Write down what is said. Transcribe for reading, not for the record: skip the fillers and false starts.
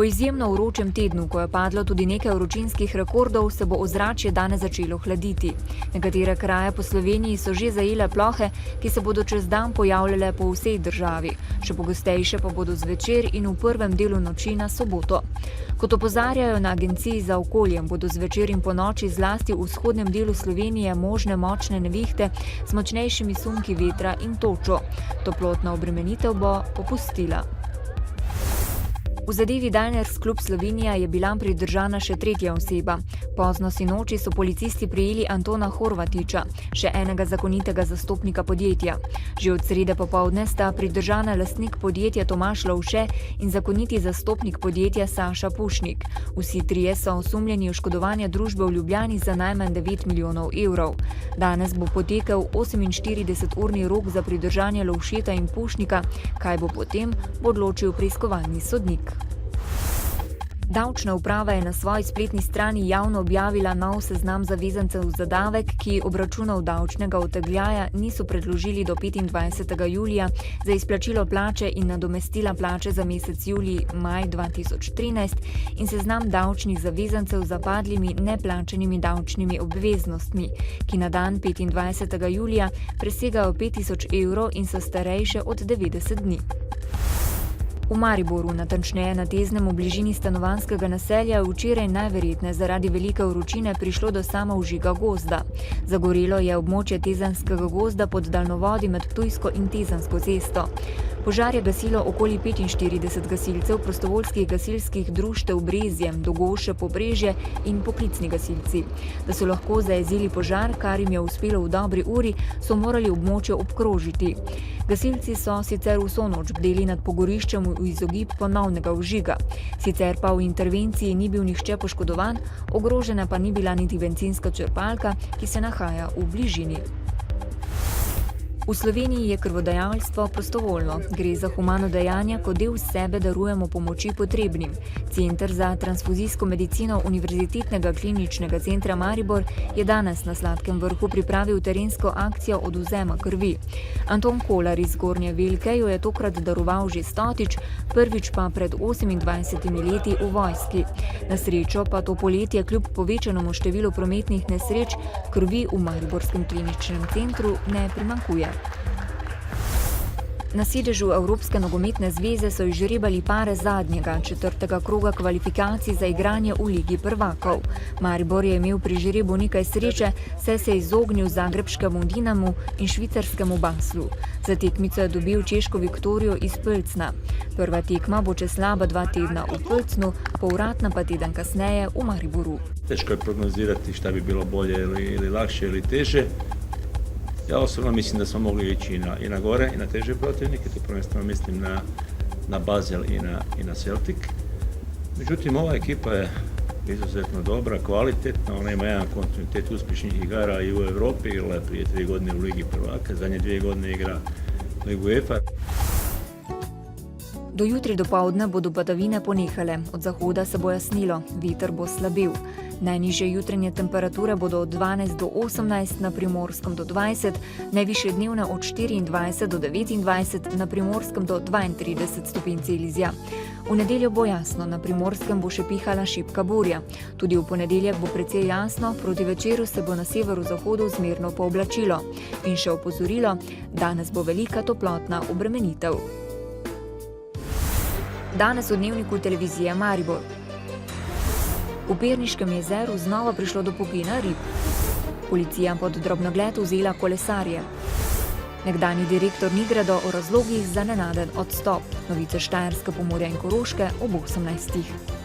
Po izjemno vročem tednu, ko je padlo tudi nekaj vročinskih rekordov, se bo ozračje danes začelo hladiti. Nekatere kraje po Sloveniji so že zajele plohe, ki se bodo čez dan pojavljale po vsej državi. Še pogostejše pa bodo zvečer in v prvem delu noči na soboto. Kot opozarjajo na Agenciji za okolje, bodo zvečer in ponoči zlasti v vzhodnem delu Slovenije možne močne nevihte z močnejšimi sunki vetra in točo. Toplotna obremenitev bo popustila. V zadevi Diners Klub Slovenija je bila pridržana še tretja oseba. Pozno sinoči so policisti prijeli Antona Horvatiča, še enega zakonitega zastopnika podjetja. Že od srede popoldne sta pridržana lastnik podjetja Tomaž Lovše in zakoniti zastopnik podjetja Saša Pušnik. Vsi trije so osumljeni oškodovanja družbe v Ljubljani za najmanj 9 milijonov evrov. Danes bo potekel 48-urni rok za pridržanje Lovšeta in Pušnika, kaj bo potem, bo odločil preiskovalni sodnik. Davčna uprava je na svoji spletni strani javno objavila nov seznam zavezancev za davek, ki obračunov davčnega odtegljaja niso predložili do 25. julija za izplačilo plače in nadomestila plače za mesec julij-maj 2013 in seznam davčnih zavezancev z zapadlimi neplačanimi davčnimi obveznostmi, ki na dan 25. julija presegajo 5000 evrov in so starejše od 90 dni. V Mariboru, natančneje na Teznem v bližini stanovanjskega naselja, je včeraj najverjetneje zaradi velike vročine prišlo do samovžiga gozda. Zagorelo je območje Tezenskega gozda pod daljnovodi med Ptujsko in Tezensko cesto. Požar je gasilo okoli 45 gasilcev prostovoljskih gasilskih društev Brezje, Dogoše, Pobrežje in poklicni gasilci. Da so lahko zajezili požar, kar jim je uspelo v dobri uri, so morali območje obkrožiti. Gasilci so sicer vso noč bdeli nad pogoriščem v izogib ponovnega vžiga. Sicer pa v intervenciji ni bil nihče poškodovan, ogrožena pa ni bila niti bencinska črpalka, ki se nahaja v bližini. V Sloveniji je krvodajalstvo prostovoljno. Gre za humano dejanje, ko del sebe darujemo pomoči potrebnim. Center za transfuzijsko medicino Univerzitetnega kliničnega centra Maribor je danes na Sladkem Vrhu pripravil terensko akcijo odvzema krvi. Anton Kolar iz Gornje Velke jo je tokrat daroval že 100-tič, prvič pa pred 28 leti v vojski. Na srečo pa to poletje kljub povečanemu številu prometnih nesreč krvi v Mariborskem kliničnem centru ne primanjkuje. Na sedežu Evropske nogometne zveze so izžrebali pare zadnjega, 4. kroga kvalifikacij za igranje v Ligi prvakov. Maribor je imel pri žrebu nekaj sreče, saj se je izognil zagrebškemu Dinamu in švicarskemu Baslu. Za tekmico je dobil češko Viktorijo iz Plzna. Prva tekma bo čez slaba 2 tedna v Plznu, povratna pa teden kasneje v Mariboru. Teško je prognozirati šta bi bilo bolje ili lakše ili teže. Ja osobno mislim da smo mogli ići i na gore i na teže protivnike, tu prvenstveno mislim na Basel i na Celtic. Međutim, ova ekipa je izuzetno dobra, kvalitetna, ona ima jedan kontinuitet uspješnih igara i u Europi, igrala je prije 3 godine u Ligi prvaka, zadnje 2 godine igra Ligu UEFA. Do jutri dopoldne bodo padavine ponehale, od zahoda se bo jasnilo, veter bo slabil. Najnižje jutranje temperature bodo od 12 do 18, na Primorskem do 20, najvišje dnevne od 24 do 29, na Primorskem do 32 stopinj Celzija. V nedeljo bo jasno, na Primorskem bo še pihala šibka burja. Tudi v ponedeljek bo precej jasno, proti večeru se bo na severozahodu zmerno pooblačilo. In še opozorilo, danes bo velika toplotna obremenitev. Danes v dnevniku televizije Maribor. V Perniškem jezeru znova prišlo do pogina rib. Policija pod drobnogled vzela kolesarje. Nekdanji direktor Nigrado o razlogih za nenaden odstop. Novice Štajerske, Pomurja in Koroške ob 18.